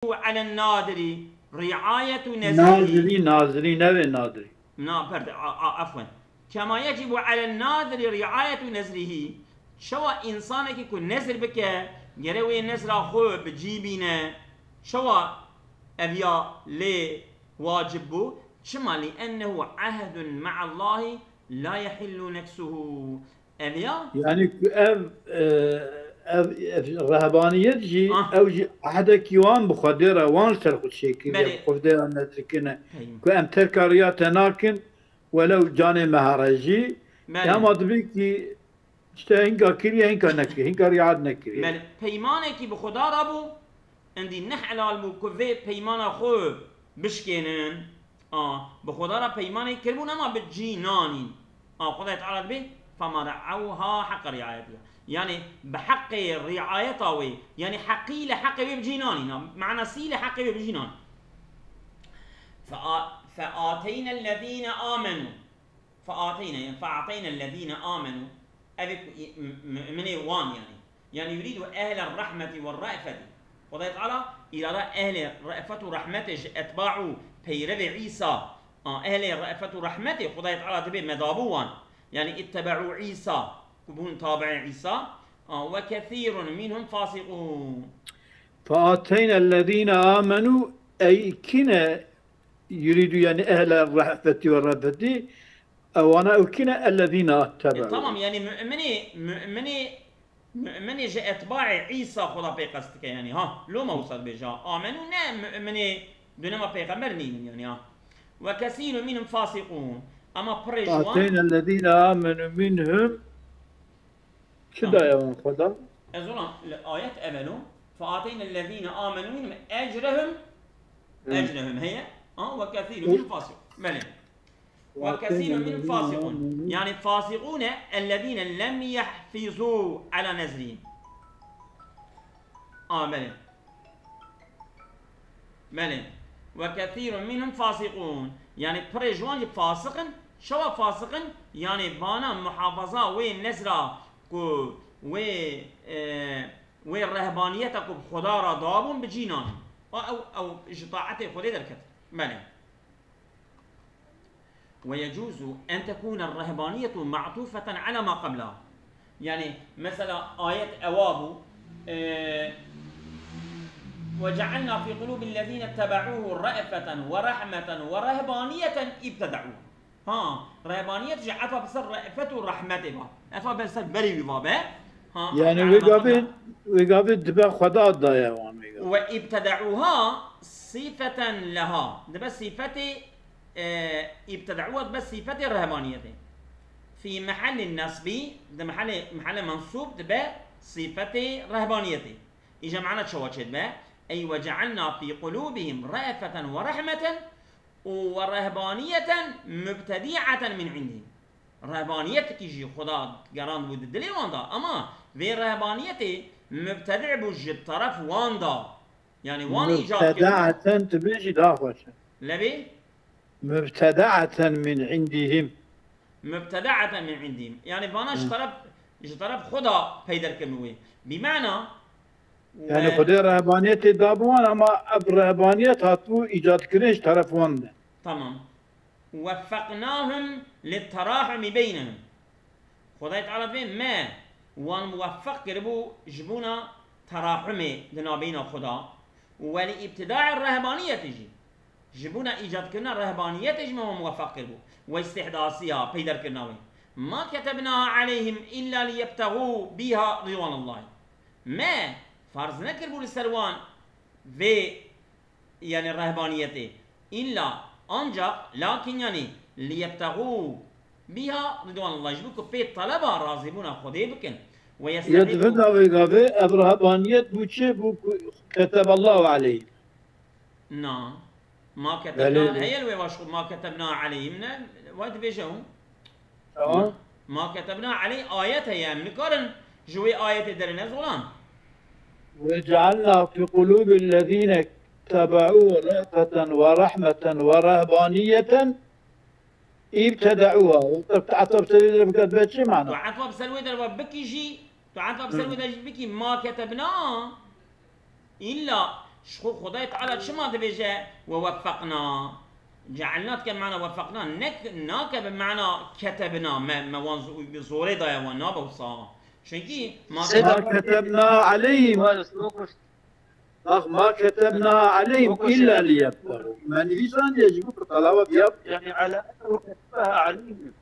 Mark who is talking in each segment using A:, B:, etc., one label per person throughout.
A: على النادر رعاية نزله.
B: ناظري نوي ناظري
A: عفوا كما يجب على الناظر رعاية نزله. شوا إنسانك يكون نزر بك يروي نزر خو بجيبينه شوا أبيا لي واجبه شما لأنه عهد مع الله لا يحل نكسه أبيا
B: يعني الرهبانية جي أو جي عهدك يوان بخديرة وان سرق الشيكي بخديرة نتركنا كأم تركاريات ناكن ولو جاني مهارجي يا ما دبيكي هنكا كريا هنكا نكري هنكا رياض نكري
A: بل بيمانك بخدا ربو عندي نحل المكوفي بيمان خو بشكينن بخدا رب بيمانك كربون اما بجينانين خدا تعالى به فما رعوها حق رعايتها يعني بحق رعايتها يعني حقي لحق بجينانين معنى سي لحق بجينان فآتينا الذين آمنوا فأعطينا الذين آمنوا من وان يعني يريد أهل الرحمة والرأفة خدا تعالى إلى أهل الرأفة ورحمته أتباعوا بيرب عيسى أهل الرأفة ورحمته خدا تعالى تبي مذابوان يعني اتبعوا عيسى كبون تابع عيسى وكثير منهم فاسقون.
B: فآتينا الذين آمنوا أي كنا يريد يعني أهل الرأفة والرأفة أو أنا أكنا الذين اتبعوا
A: تمام يعني مؤمني جاء اتباع عيسى خدا بيقصدك يعني لو ما وصل بجا آمنوا مؤمني دون ما بيغمرني يعني وكثير منهم فاسقون أما بريجوان
B: فآتينا الذين آمنوا منهم شدا يا خدا
A: أزولا الآيات أمنوا فآتينا الذين آمنوا منهم أجرهم هي وكثير منهم فاسقون بلى وكثير منهم فاسقون يعني فاسقون الذين لم يحفظوا على نزلهم بلى وكثير منهم فاسقون يعني بريجوان فاسقا شو فاسقا يعني بانا محافظة وين نزرة كو وين رهبانيتك بخدا را دابون بجينان او اجطاعته خدا دركت بلى ويجوز أن تكون الرهبانية معطوفة على ما قبلها يعني مثلا آية أوابو وجعلنا في قلوب الذين اتبعوه رأفة ورحمة ورهبانية ابتدعوها رهبانية جعلتها بصر رأفة ورحمة أفا بصر بري بابا
B: يعني وقابل دبا خدا ضايا
A: وابتدعوها صفة لها دبا صفة ابتدعوها بس صفة الرهبانية في محل النصب ده محل منصوب ده صفة رهبانية إجا معنا تشواشد با أي وجعلنا في قلوبهم رأفة ورحمة ورهبانية مبتدعة من عندهم رهبانية كيجي خدا قران بود الدليل واندا أما في رهبانية مبتدع بوجه الطرف واندا يعني وان إيجاد
B: مبتدعة تبيجي داخل
A: لبي
B: مبتدعة من عندهم
A: مبتدعة من عندهم يعني فانا اجترب خدا بيدر كلمه بمعنى
B: يعني خدا رهبانية دابوان اما اب رهبانية هاتو ايجاد كريش طرف وانده
A: تمام وفقناهم للتراحم بينهم خدا تعالى فين ما وان موفق كربو جبونا تراحمي لنا بين خدا ولابتداع الرهبانية تجي جبونا ايجاد كنا رهبانية تجمع موفق كربو واستحداثها بيدر كرناوي ما كتبناها عليهم الا ليبتغوا بها رضوان الله ما فرض نكربو للسروان في يعني الرهبانية الا انجا لكن يعني ليبتغوا بها رضوان الله يجبوكو بيت طلبها رازبونا خدي بكن
B: يدفنا ويقابي الرهبانية بوشي كتب الله عليه
A: نعم ما كتبنا هي الويواش ما كتبنا عليهم وقت بيجون ما كتبنا عليه آياتها يعني نقارن جوي آيات درنا زغلان
B: وجعلنا في قلوب الذين اتبعوه رأفة ورحمة ورهبانية ابتدعوها تعطوا بسلوي درب كتبت شي معنى
A: تعطوا بسلوي درب بكي جي تعطوا بسلوي درب بكي ما كتبنا إلا شخو خدای تعالی چما دبیجه ووفقنا جعلنات كمعنى وفقنا ناك بمعنى كتبنا ما زوري دايا وانا بوصا شنكي
B: ما كتبنا عليهم ما كتبنا عليهم الا ليبتغوا من انسان يجب الطلبه
C: يعني على انه كتبها عليهم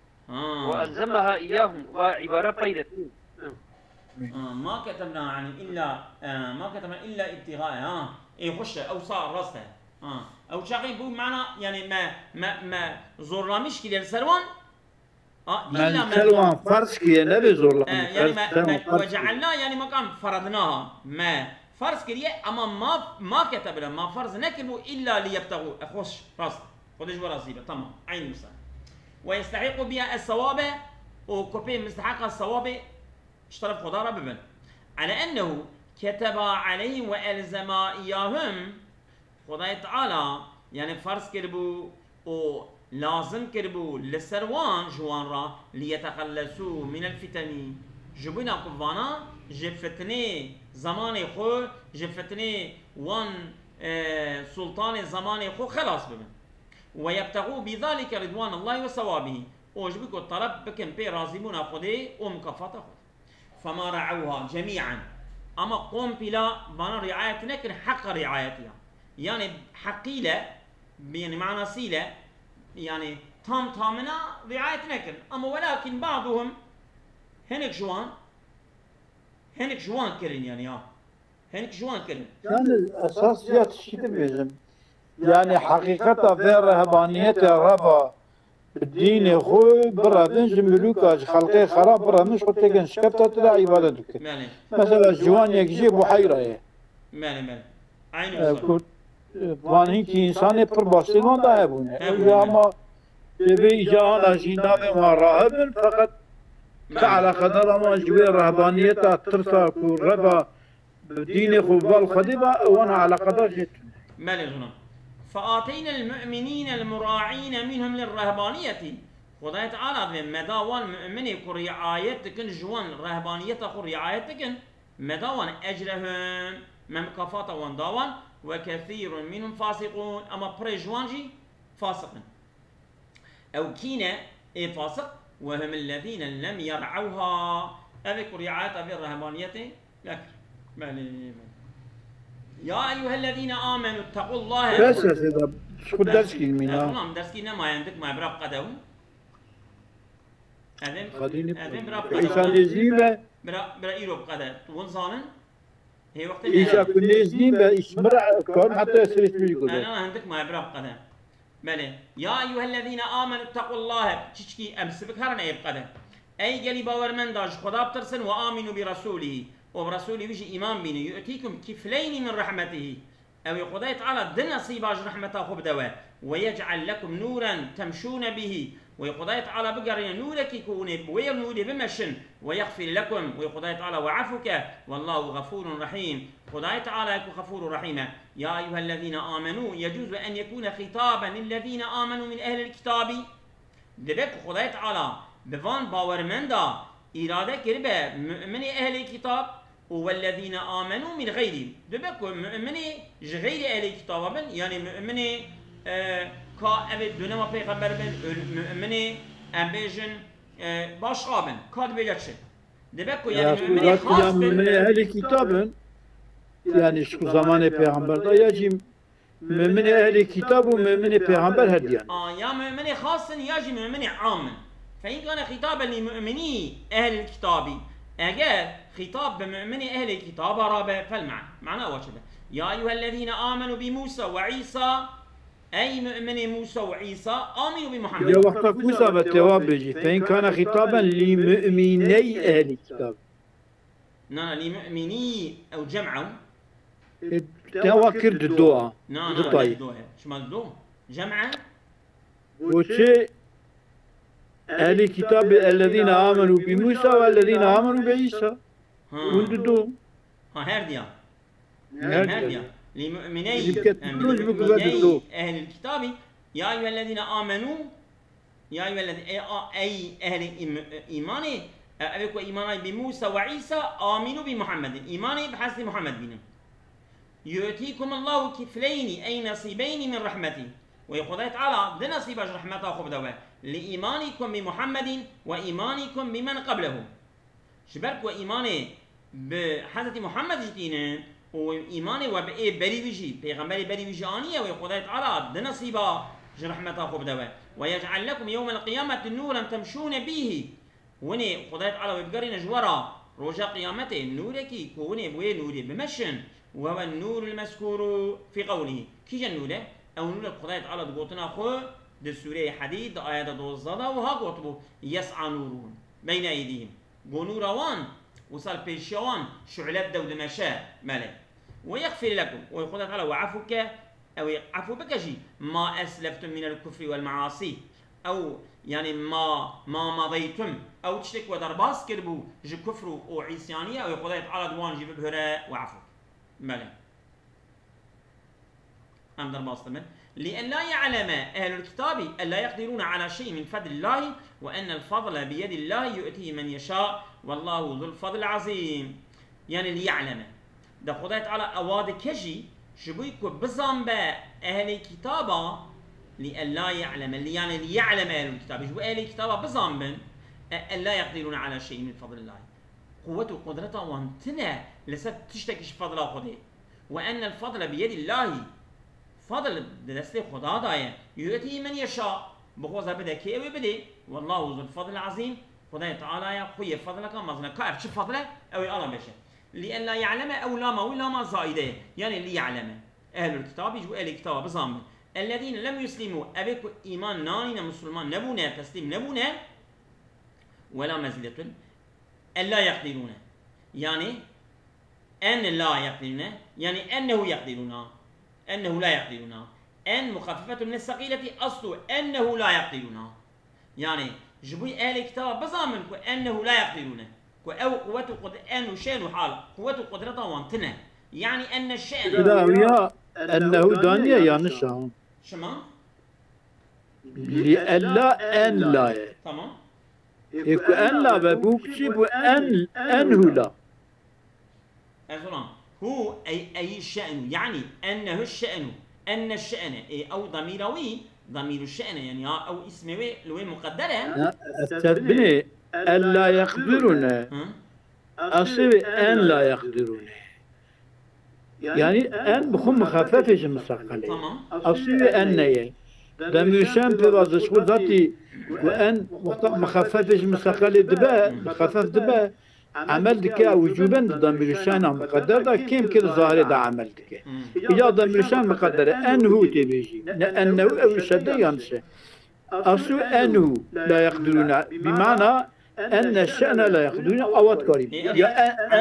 C: والزمها اياهم وعباره قيدتين
A: ما كتبنا يعني الا ما كتبنا الا ابتغاء يخش او صار راسه او شاقي بو معنى يعني ما زرامش كده السروان
B: الا ما سروان فرض كده نبي زرام
A: يعني ما وجعلنا يعني مقام فرضناها ما فرض كده اما ما كتبنا ما فرض نكتبه الا ليبتغوا اخش راس خدش براسيبه تمام عين مثلا ويستحق بها الصواب وكوبي مستحق الصواب اشترف خدا ربنا على انه كتب عليهم والزم اياهم خدای تعالی يعني فرض كربو و لازم كربو لسروان جوان را ليتخلصوا من الفتن جبنا قوانا جفتني زمان خو جفتني وان سلطان زمان خو خلاص بمن ويبتغوا بذلك رضوان الله وثوابه وجبكو الطلب بكم بي رازمون خدي ومكافات خد فما رعوها جميعا اما قوم بلا بانا رعاية نكن حق رعايتها يعني حقيلة يعني معنى سيلة يعني تامنا رعاية نكن أما ولكن بعضهم هنك جوان كرين يعني هنك جوان كرين
B: يعني الأساسيات الشيء بيجم يعني حقيقة في رهبانية الربا الدين خوي برا بنج ملوكاج خلقي خراب برا مش قلت لك شكبتها تلا عبادتك مثلا جوان يجيب بحيرة
A: مالي عينه
B: وان هیچ انسانی پر باسیلان داره بونه اما به جهان جینا به ما راهبن فقط على قدر ما جوی رهبانیت ترسا کو ربا دین خوب والخدی با وانا على قدر جت
A: مالي جناب فآتينا المؤمنين المراعين منهم للرهبانية خدای تعالی به مداوان مؤمنی کو رعایت کن جوان رهبانیت خو رعایت کن مداوان اجرهم مكافات وان داوان وكثير منهم فاسقون اما بريجوانجي فاسقا او كينا فاسق وهم الذين لم يرعوها اذكر رعاية في الرهبانية لكن يا ايها الذين امنوا اتقوا الله
B: بس اذا شو درسكي مينا
A: نعم درسكي ما عندك ما براب قدو اذن براب
B: قدو
A: برا ايروب قدو ونزانن هي وقت
B: إذا كنا زين بإسمرع كون حتى يصير يقول
A: أنا عندك ما براب قدم بله يا أيها الذين آمنوا اتقوا الله تشكي أمس بكهرنا يبقدم أي قلي باور من داج خدا بترسن وآمنوا برسوله وبرسوله بيجي إيمان بينه يؤتيكم كفلين من رحمته أو يقضي تعالى دنا صيباج رحمته خب دوا ويجعل لكم نورا تمشون به ويقضي تعالى بقرين نورك يكون وينور بمشن ويغفر لكم ويقضي تعالى وعفك والله غفور رحيم قضي تعالى يكون غفور رحيم يا أيها الذين آمنوا يجوز أن يكون خطابا للذين آمنوا من أهل الكتاب دبك قضي تعالى بفان باور من دا إرادة كربة من أهل الكتاب والذين آمنوا من غيرهم دبك مؤمني غير أهل الكتاب يعني مؤمني كا أبد دونما پیغمبر بن مؤمني أبيجن باشقابن كاد بيجتش دبكو يعني مؤمني خاص
B: من أهل الكتاب يعني شو زمان پیغمبر دا يجي مؤمن أهل الكتاب ومؤمن پیغمبر هديان
A: يا مؤمني خاص يجي مؤمني عام فإن كان خطابا لمؤمني أهل الكتاب أجل خطاب بمؤمني أهل الكتاب رابع فالمعنى معناه وشده يا أيها الذين آمنوا بموسى وعيسى أي مؤمن موسى وعيسى آمنوا بمحمد.
B: يا وقت موسى بالتواب بيجي فإن كان خطابا لمؤمني أهل الكتاب.
A: نعم لمؤمني أو جمعوا.
B: توكر الدعاء.
A: نعم الدعاء. شو ما الدعاء؟ جمعا.
B: وشيء أهل الكتاب الذين آمنوا بموسى والذين آمنوا بعيسى. ولدوا.
A: هرديا. هرديا. لمؤمني أهل الكتاب يا أيها الذين آمنوا يا أيها الذين أي أهل إيماني أبيكوا إيماني بموسى وعيسى آمنوا بمحمد إيماني بحسب محمد بنا يؤتيكم الله كفلين أي نصيبين من رحمته ويقول تعالى ده نصيب رحمته خب دوا لإيمانكم بمحمد وإيمانكم بمن قبله شبرك وإيمانه بحضرت محمد جتينه وإيمانه وبإيه بري بيجي پیغمبر بري بيجي آنيه ويقول تعالى ده نصيب رحمته خب دوا ويجعل لكم يوم القيامة نورا تمشون به وني قضيت على ويبقرين جورا رجا قيامته نورك كوني بوي نوري بمشن وهو النور المذكور في قوله كي النور او نور قضيت على دقوتنا خو دي سورة حديد آيات دوزادا وها قطبو يسعى نورون بين ايديهم قو نوروان وصل بيشيوان شعلات دو دمشاء ملك ويغفر لكم ويقول تعالى وعفوك او عفو بكجي ما اسلفتم من الكفر والمعاصي او يعني ما مضيتم او تشتك ودرباس كربو جي كفر وعصيانيه او يقول تعالى دوان جيب بهراء وعفو ملك ام درباس تمام لأن لا يعلم أهل الكتاب ألا يقدرون على شيء من فضل الله وأن الفضل بيد الله يؤتيه من يشاء والله ذو الفضل العظيم يعني ليعلم ده خدايت على أواد كجي شبيكو بزنبا أهل الكتاب لأن لا يعلم يعني ليعلم أهل الكتاب شبو أهل الكتاب بزنبا ألا يقدرون على شيء من فضل الله قوته وقدرته وانتنا لسد تشتكش فضل خده وأن الفضل بيد الله فضل دست خدا داية يؤتي من يشاء بخوزها بده كيوي بده والله ذو الفضل العظيم خدا تعالى يا خويا فضلك مزنا كيف شو فضله او الله بشه لأن لا يعلم او لا ما زائده يعني اللي يعلم اهل الكتاب يجوا اهل الكتاب بزام الذين لم يسلموا ابيك ايمان نانين مسلمان نبونا تسليم نبونا ولا مزلة الا يقدرون يعني ان لا يقدرون يعني انه يقدرون أنه لا يقدرون أن مخففة من الثقيلة أصل أنه لا يقدرون يعني جبوي أهل الكتاب بزامن أنه لا يقدرون أو قوة أنه شأن حال قوة قدرته وانتنا يعني أن الشأن
B: لا أنه دانية يعني شام
A: شما
B: لألا أن لا
A: تمام
B: يكو أن لا ببوكشي أنه لا
A: أزلام هو أي شأن يعني أنه الشأن أن الشأن أو ضميروي ضمير الشأن يعني أو اسمه لو مقدرة
B: استثبني ألا يقدرون أصيب أن لا يقدرون يعني أن بخم مخففش مستقلة أصيب أن يعني ضمير الشأن في بعض الشغل ذاتي وأن مخففش مستقلة دبا مخفف دبا عمل دكا وجوبا ضمير الشأن مقدر دا كيم كده ظاهر دا عمل دكا إذا ضمير الشأن مقدر أنه تبيجي أنه أو شد ينسى أصل أنه لا يقدرون بمعنى أن الشأن لا يقدرون أو قريب يا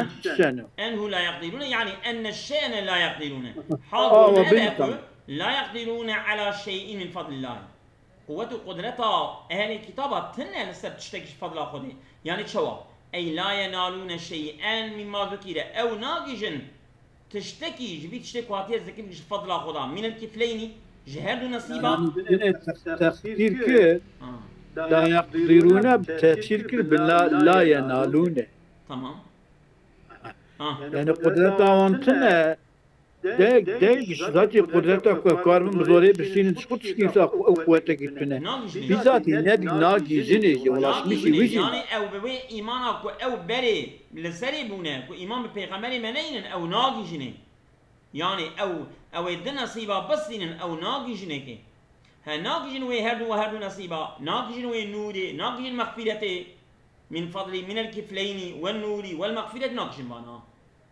B: أن الشأن
A: أنه لا يقدرون يعني أن الشأن لا يقدرون حاضر لا يقدرون على شيء من فضل الله قوة قدرتها أهل الكتاب تنة لسه بتشتكي فضل خده يعني شو أي لا ينالون شيئا مما ذكر أو ناقجا تشتكي جبي تشتكي واتيا ذكر فضل خدا من الكفلين جهاد نصيبا
B: تفسير كير لا يقدرون بتفسير كير لا ينالون
A: تمام
B: يعني قدرتها وانتنا ديك ذاتي قدرتها كارم مزوري بسين تشكوت شكيسا قوتك يتنا بذاتي نادي ناقي زنيجي ولا شمشي ويجي
A: يعني او بوي ايمانك او بري لسري بونا كو ايمان ببيغمبر منين او ناقي جني يعني او يد نصيبا بسين او ناقي جنيك ها ناقي جنوي هردو نصيبا ناقي جنوي نوري ناقي جن مغفرته من فضل من الكفلين والنور والمغفرة ناقي جنبانا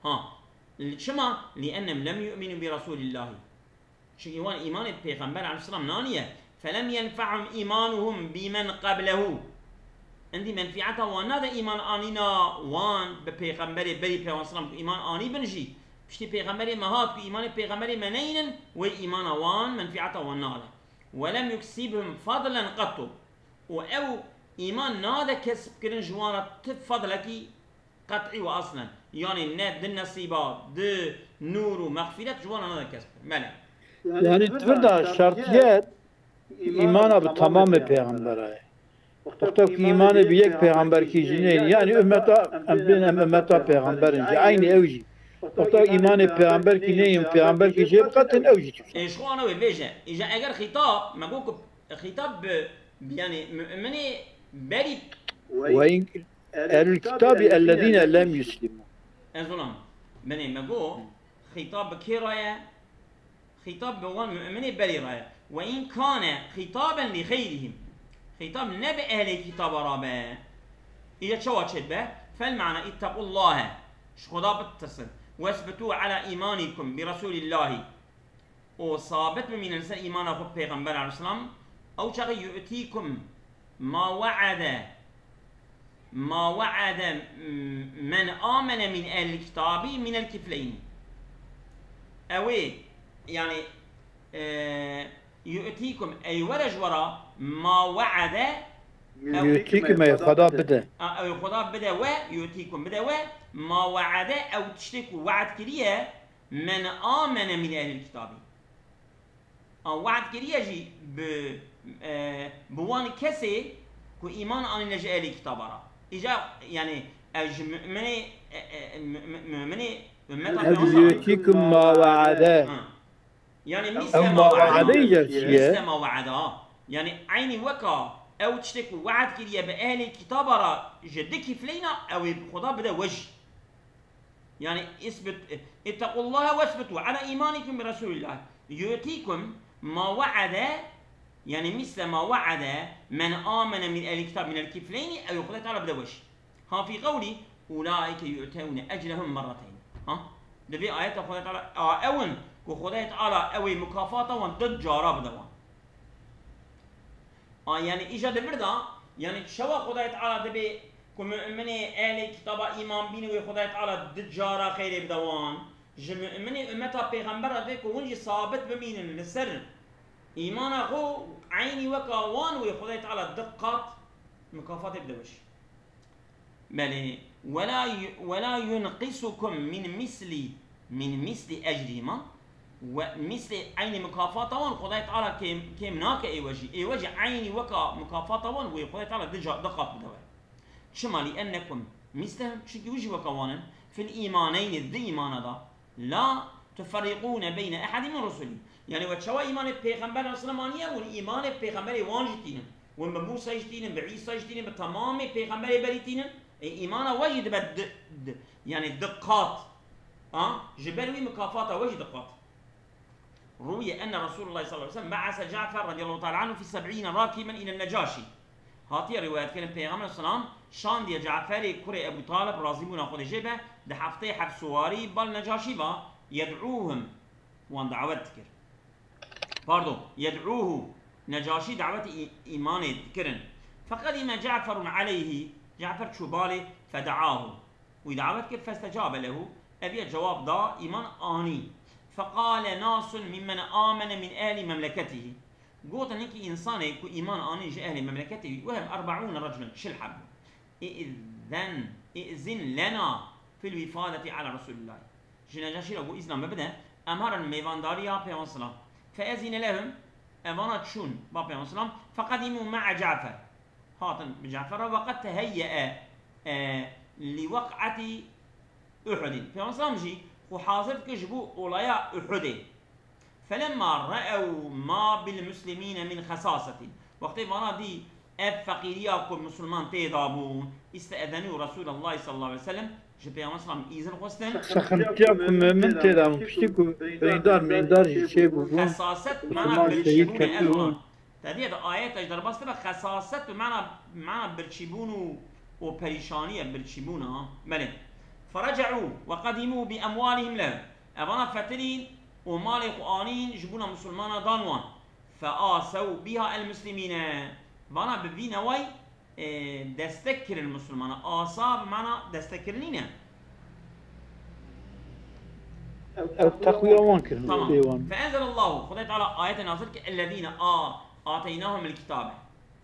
A: ها شما لأنهم لم يؤمنوا برسول الله شكيوان إيمان البيغمبر عليه السلام نانية فلم ينفعهم إيمانهم بمن قبله عندي منفعته وانا إيمان آنينا وان ببيغمبر بري بيغمبر السلام إيمان آني بنجي بشتي بيغمبر مهات إيمان بيغمبر منين وإيمان وان منفعته وانا ولم يكسبهم فضلا قط أو إيمان نادا كسب كرن جوانا تفضلك قطعي وأصلا يعني ند النصيبات د نور ومغفرة جوانا هذا كسب ملا
B: يعني تفرد شرطيات إيمانا بالتمام بيغمبره وقتك إيمان بيك بيغمبر كي جنين يعني أمتا بين أمتا بيغمبر عيني أوجي وقتا إيمان پیغمبر کی نیم پیغمبر کی جيب قتل أو جيش.
A: إيش هو أنا وبيجا إجا أجر خطاب ما قولك خطاب يعني مني بري
B: وإن أهل الكتاب الذين لم يسلموا.
A: أظلم مني ما قول خطاب كراية خطاب بوان مني بري راية وإن كان خطابا لغيرهم خطاب نبي أهل الكتاب رابع إذا شو به فالمعنى اتقوا الله خدا بتصل واثبتوا على إيمانكم برسول الله وصابت من الإنسان إيمان أخو پیغمبر عليه السلام أو شغل يؤتيكم ما وعد من آمن من أهل الكتاب من الكفلين أوي يعني يؤتيكم أي ورج ورا ما وعد
B: يؤتيكم أي خدا بدا
A: أو خدا بدا ويؤتيكم بدا ما وعد أو تشتكوا وعد كريه من آمن من أهل الكتاب أو وعد كريه جي بوان كسي كو إيمان آن نجي أهل الكتاب را إجا يعني مني
B: يؤتيكم ما وعد
A: يعني مثل ما وعد يعني عيني وكا أو تشتكوا وعد كريه بأهل الكتاب را جدك فلينا أو خدا بدا وجه يعني اتقوا الله واثبتوا على إيمانكم برسول الله يؤتيكم ما وعد يعني مثل ما وعد من آمن من أهل الكتاب من الكفلين أو يقول تعالى بدا وجه ها في قولي أولئك يؤتون أجرهم مرتين ها ده في آيات خدا تعالى أون وخدا تعالى أوي مكافأة وضد جارة بدوان يعني إيجاد بردا يعني شوا خدا تعالى دبي كم من أهل الكتاب إيمان بيني وخدا تعالى ضد جارة خير بدوان من أمتها پیغمبر ذيك ونجي ثابت بمين للسر إيمان أخو عيني وكاوان وخدا تعالى دقات مكافأة بدوش بل ولا ينقصكم من مثل أجرهما ومثل عين مكافأة خدا تعالى كم ناك أي وجه عيني وكا مكافأة وخدا تعالى دقات بدوش شما لأنكم مثلهم شكي وجه وكوانا في الإيمانين الذي إيمان هذا لا تفرقون بين أحد من رسله يعني وتشوا إيمان البيغمبر الإسلامية والإيمان البيغمبر وانجتين والمبوسة يجتين بعيسى يجتين بتمام البيغمبر بريتين إيمان وجد يعني دقات جبلوي مكافأة وجه دقات روي أن رسول الله صلى الله عليه وسلم بعث جعفر رضي الله تعالى عنه في 70 راكبا إلى النجاشي هاتي روايات كلام پیغمبر السلام شان دي جعفر كري ابو طالب راضي بونا خود جيبه ده هفته حف سواري بال نجاشي با يدعوهم وان دعوت تكر باردو يدعوه نجاشي دعوت ايمان تكرن فقدم جعفر عليه جعفر شبالي فدعاه ودعوت كر فاستجاب له ابي جواب دا ايمان اني فقال ناس ممن امن من اهل مملكته قلت انك انسان كو ايمان اني اهل مملكته وهم 40 رجلا شلحب إذن لنا في الوفادة على رسول الله جنجاشي لو اذن ما بدا امر الميوانداريا بيغمبر السلام فاذن لهم امانه شون بابا بيغمبر السلام فقدموا مع جعفر هاتن بجعفر وقد تهيأ لوقعة احد بيغمبر السلام جي وحاضر كجبو اولايا احد فلما رأوا ما بالمسلمين من خصاصة وقت ما دي فقيرياكم مسلمان تيضابون استأذنوا رسول الله صلى الله عليه وسلم جبيا مسلم إذن خستن
B: سخنتياكم من تيضابون بشتكو من دار شيء
A: خصاصة بمعنى برشيبون أذوان تهدي هذا آيات أجدر بس تبقى خصاصة بمعنى برشيبون وبريشانية برشيبون بلد فرجعوا وقدموا بأموالهم له أبانا فترين ومال قوانين جبونا مسلمان دانوان فآسوا بها المسلمين وانا ببينا واي دستكر المسلمان آسا بمعنى دستكرنين
B: أو تقوية وانكر
A: تمام فأنزل الله خدای تعالى آيات نازل الذين آتيناهم الكتاب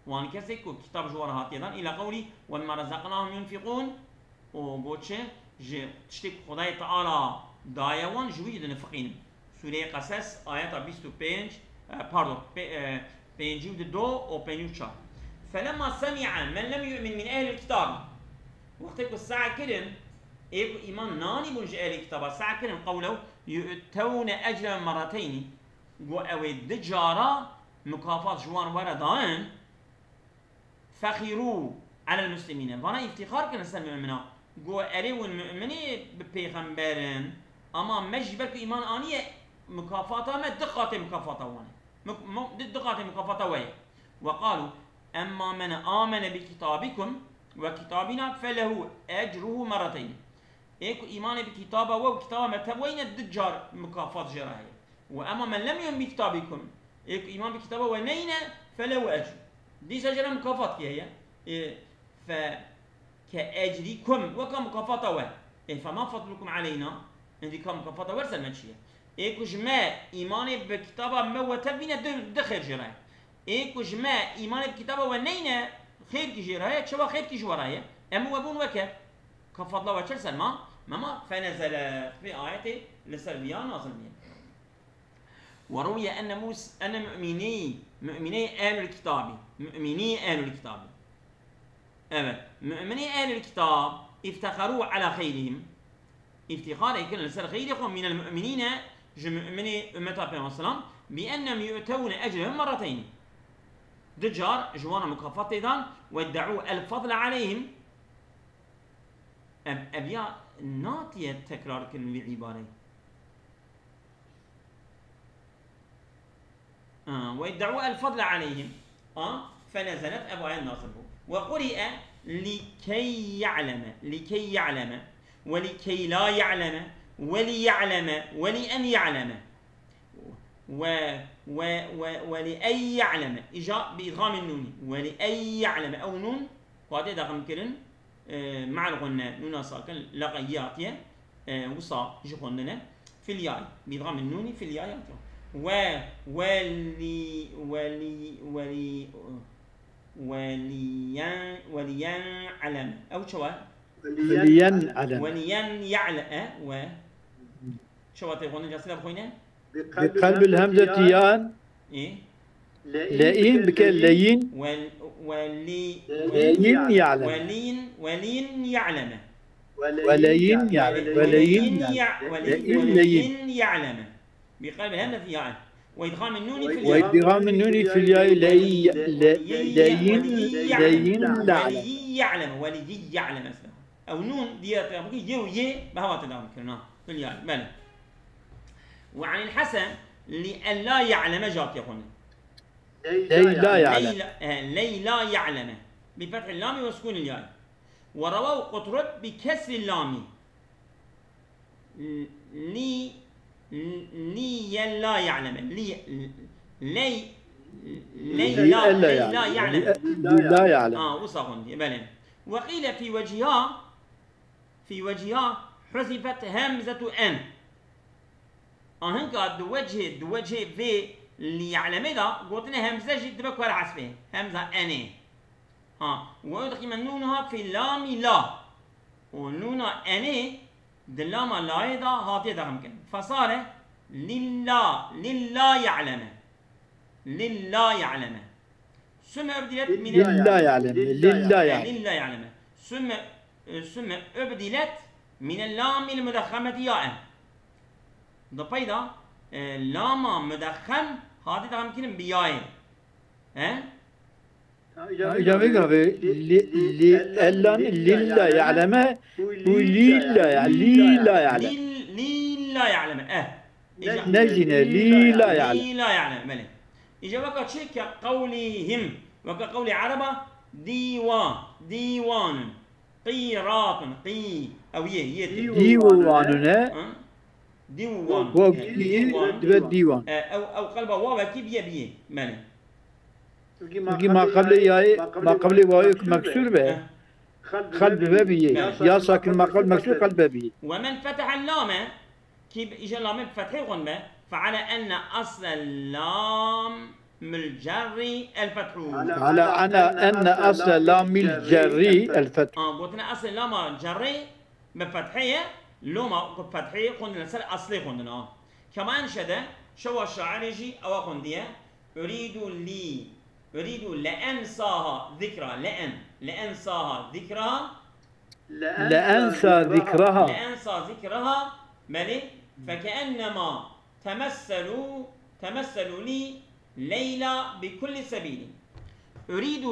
A: وان كسيكو كتاب جوار هاتيدان إلى قولي وما رزقناهم ينفقون وقوتش تشتك خدای تعالى دايوان جويد نفقين سوره قصص آيات 25 باردون 52 و 54 فلما سمع من لم يؤمن من أهل الكتاب وقتك الساعة كلم إيكو إيمان ناني بونج آل كتابة ساكن قوله يؤتون أجرا مرتين جو أوي دجارة مكافات جوان وردان فخروا على المسلمين وانا افتخار كنا سلم المؤمنين جو أري والمؤمنين ببيغمبرن أما مجبرك إيمان آنية مكافاته ما دقات مكافاته وانا دقات مكافاته وهي وقالوا أما من آمن بكتابكم وكتابنا فله أجره مرتين إيكو إيمان بكتابه وكتابه متوين الدجار مكافات جراهي وأما من لم يؤمن بكتابكم إيكو إيمان بكتابه ونينا فله أجر دي سجل مكافات كي هي فكأجركم وكمكافاته وهي فما فضلكم علينا عندي كمكافاته ورسل مجشية إيكو جماع إيمان بكتابه موتبين دخل جراهي إيكو جماع إيمان بكتابه ونينا خير كي جراهي شوا خير كي جوراهي أما وبون وكا كفضل وشل سلمى ماما فنزل في آية لسلبيان نازل بيان وروي أن أن مؤمني أهل الكتاب مؤمني أهل الكتاب افتخروا على خيرهم افتخار يكون لسر خيرهم من المؤمنين مؤمني أمة النبي السلام بأنهم يؤتون أجرهم مرتين دجار جوانا مكافات إذن وادعوا الفضل عليهم أبيا ناتية تكرار كلمة بعبارة وادعوا الفضل عليهم فنزلت أبواب الناصر وقرئ لكي يعلم ولكي لا يعلم وليعلم ولأن يعلم ولأي يعلم إجاء بإدغام النون ولأي يعلم أو نون قاعدة دغم كرن مع الغنى نون ساكن لغياتية وصا جغننا في الياء بإدغام النون في الياء وليعلم أو شو ولين يعلم شو تقولون جالسين بخوينا
B: بقلب الهمزة يان
A: إيه
B: لين بكلين ولين يعلم
A: ولين يعلم
B: ولين
A: يعلم بقلب الهمزة يان وإدغام النون في الياء
B: وإدغام النون في الياء
A: لين يعلم ولي يعلم اسمه أو نون ديت يو بهوا تداوم كنا في الياء بلى وعن الحسن لألا يعلم جات يقول لي لا يعلم بفتح اللام وسكون الياء ورواه قطرب بكسر اللام لي لا يعلم لي لا يعلم وصغن بلى وقيل في وجهها حذفت همزة أن هنقا دو وجه في اللي يعلم ده قلنا همزة جد بكور عسفه همزة أني ويدخل من نونها في اللام لا ونونا أني دلام لا ده هاتي ده ممكن فصار لله يعلم ثم أبدلت من
B: لله يعلم
A: ثم أبدلت من اللام المدخمة ياء ده بيدا لام مدخم هذا ده ممكن بياء
B: إجابة لله يعلم ولله يعلم نجنا لله
A: يعلم ملك إجابة شيء كقولهم وكقول عربة ديوان قيراط أو
B: ديوان
A: أو قلب واو كيف يبيه ملك
B: ما قبل واو مكسور به قلب بابيه يا ساكن ما قبل مكسور قلب بابيه
A: ومن فتح اللام كيف إجا اللام بفتح غنبه فعلى أن أصل اللام الجري الفتح
B: على أن أصل اللام الجري الفتح
A: قلنا أصل اللام الجري بفتحية لوما بفتحية قلنا نسأل أصلي قلنا كمان شده شو الشاعر يجي أو قندية أريد لأنساها ذكرى لأنساها ذكرى
B: لأنسى ذكرها
A: بلي فكأنما تمثلوا لي ليلى بكل سبيل. أريد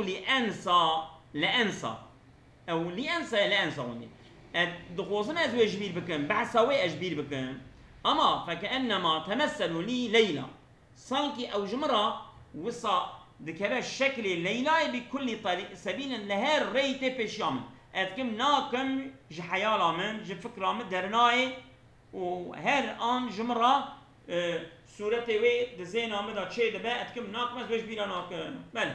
A: لأنسى أو لأنسى هوني دخوصنا أزوي أجبير بكم بحساوي أجبير بكم أما فكأنما تمثلوا لي ليلى صانكي أو جمرة وصا دكبا شكل ليلى بكل سبيل لهر ريت بشام أتكم ناكم جحيالا من جفكرا من درناي وهر آن جمرة سورة وي دزينا مدا تشي دبا أتكم ناكم أزوي أجبير ناكم بل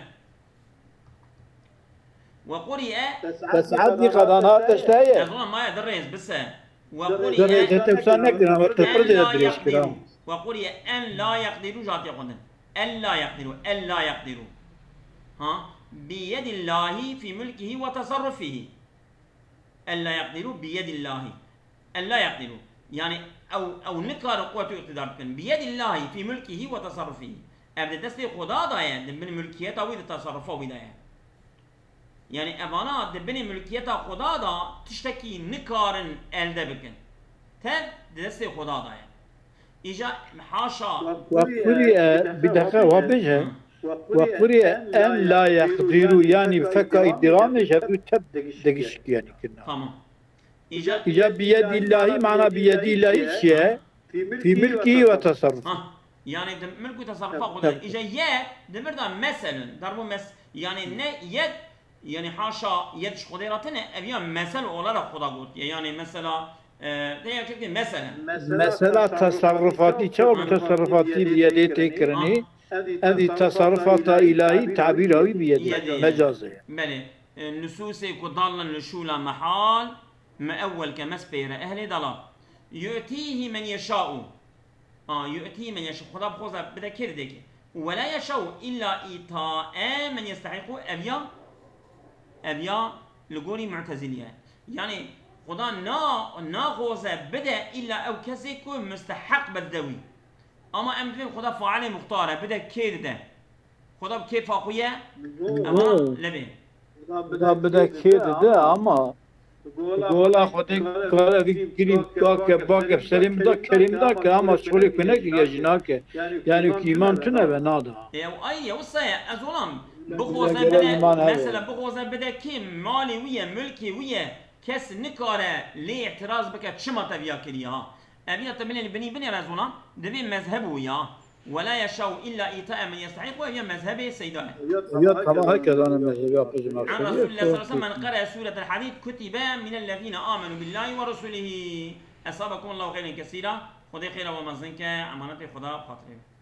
A: وقرئ
B: بس عدي قضانا تشتاية
A: أظن ما يدرس بس
B: وقرئ
A: أن لا يقدروا جات يقولن أن لا يقدروا ها بيد الله في ملكه وتصرفه أن لا يقدروا بيد الله أن لا يقدروا يعني أو نكار قوة اقتداركم بيد الله في ملكه وتصرفه أبدا دستي خدا ضايع من ملكيته وتصرفه وضايع يعني أفانا دبني ملكيته خدا دا تشتكي نكارن ألدا بكن تد دستي خدا ضايع إجا حاشا
B: وقرئ بدقة وبجه وقرئ أن لا يقدروا يعني فكا إدرامش هذو تبدقش يعني كنا
A: تمام
B: إجا بيد الله معنى بيد الله شيء في ملكه وتصرفه
A: يعني ملك وتصرفه خدا إجا يد دبردا مثلا ضربوا يعني يد يعني حاشا يدش خديراتنا أبيان مثل ولا خدا قلت يعني مثلا
B: مثلا تصرفاتي شو تصرفاتي بيدي تكرني هذه تصرفات إلهي تعبير هوي بيدي مجازية
A: بله نصوصي كضالن لشولا محال ما أول كمسبير أهل ضلال يؤتيه من يشاء يؤتيه من يشاء خدا بخوزا بدا كردك ولا يشاء إلا إيطاء من يستحق أبيا لقولي معتزلية يعني خدا ناخوزه بدا إلا أو كسي كو مستحق بالذوي أما أمثل خدا فعال مختارة بدا كيد ده خدا بكيف أخويا أما لبي
B: بدا كيد ده أما قولا خدي قال كريم باك سليم ده كريم ده كأما شغلي كنك يجناك يعني كيمان تنا بنادا
A: أي وصية أزولم بخوزه بدا مثلا بخوزه بدا كيم مالي ويا ملكي ويا كس نكاره لي اعتراض بك شما تبيا كريها ابيا تبني بني رزونا دبي مذهبه يا ولا يشاء الا ايتاء من يستحق وهي مذهب سيدنا
B: يا طبعا هكذا انا مذهبي
A: عن رسول الله صلى الله عليه وسلم من قرأ سورة الحديد كتب من الذين آمنوا بالله ورسوله أصابكم الله خيرا كثيرا خذي خيرا ومزنك امانه خدا خاطره